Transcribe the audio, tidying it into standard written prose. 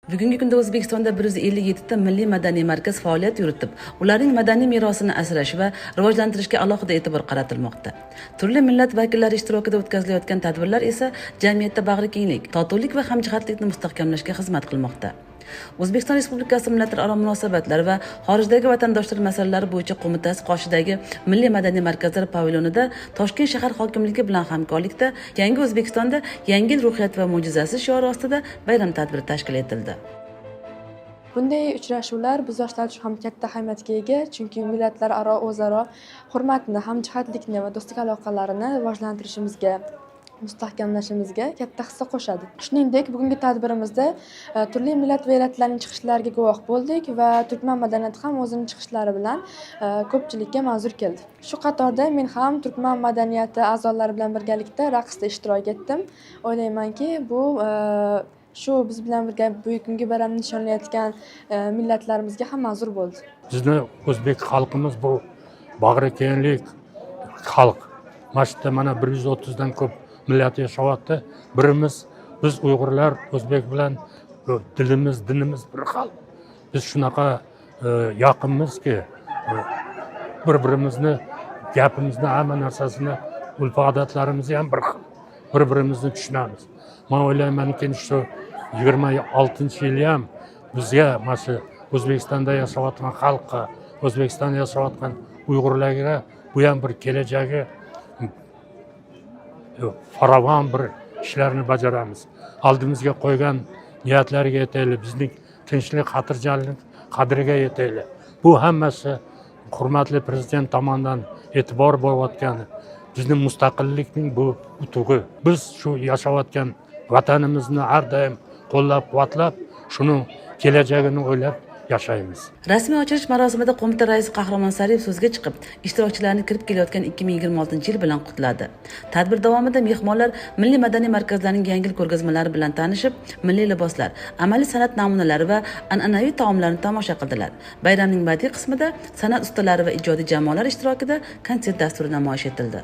Bugungi kunda O'zbekistonda 157 ta milliy madaniy markaz faoliyat yuritib, ularning madaniy merosini asrash va rivojlantirishga alohida e'tibor qaratilmoqda. Turli millat vakillari ishtirokida o'tkazilayotgan tadbirlar esa jamiyatda bag'rikenglik, totuvlik va hamjihatlikni mustahkamlashga xizmat qilmoqda. O'zbekiston Respublikasi Millatlararo munosabatlar va xorijdagi vatandoshlar masalalari bo'yicha qo'mitasi qoshidagi Milliy madaniy markazlar pavilyonida Toshkent shahar hokimligi bilan hamkorlikda Yangi O'zbekistonda yangi ruhiyat va mo'jizasi shiori ostida bayram tadbiri tashkil etildi. Bunday uchrashuvlar biz yoshlar uchun ham katta ahamiyatga ega, chunki millatlararo o'zaro hurmatni, hamjihatlikni va do'stlik aloqalarini rivojlantirishimizga, mustahkamlashimizga katta hissa qo'shadi. Shuningdek, bugungi tadbirimizda turli millat va elatlarning chiqishlariga guvoh bo'ldik va turkman madaniyati ham o'zining chiqishlari bilan ko'pchilikka manzur keldi. Shu qatorda men ham turkman madaniyati a'zolari bilan birgalikda raqsda ishtirok etdim. O'ylaymanki, bu shu biz bilan birga bugungi bayramni nishonlayotgan millatlarimizga ham manzur bo'ldi. Bizni o'zbek xalqimiz bu bag'rikenglik xalq. Mashhurda mana 130 dan ko'p millat yashayapti. Biz Uyg'urlar o'zbek bilan dilimiz, dinimiz bir xil. Biz shunaqa yaqinmizki, bir-birimizni gapimizni, hamma narsasini, urf-odatlarimizni ham bir xil. Bir-birimizni tushunamiz. Men o'ylaymanki, shu 26-yili ham bizga mana shu O'zbekistonda yashayotgan xalqqa, O'zbekistonda yashayotgan Uyg'urlarga bu ham bir kelajagi farovon bir ishlarni bajaramiz. Oldimizga qo'ygan niyatlarga yetaylik, bizning tinchlik, xotirjamlik qadriga yetaylik. Bu hammasi hurmatli prezident tomonidan e'tibor bo'layotgan bizning mustaqillikning bu utug'i. Biz shu yashayotgan vatanimizni har doim qo'llab-quvvatlab, shuni kelajagini o'ylab yashaymiz. Rasmiy ochilish marosimida qo'mita raisi Qahramon Sariyev so'zga chiqib, ishtirokchilarni kirib kelayotgan 2026-yil bilan qutladi. Tadbir davomida mehmonlar milliy madaniy markazlarning yangi ko'rgazmalari bilan tanishib, milliy liboslar, amaliy san'at namunalari va an'anaviy taomlarni tomosha qildilar. Bayramning badiiy qismida san'at ustalari va ijodiy jamoalar ishtirokida konsert dasturi namoyish etildi.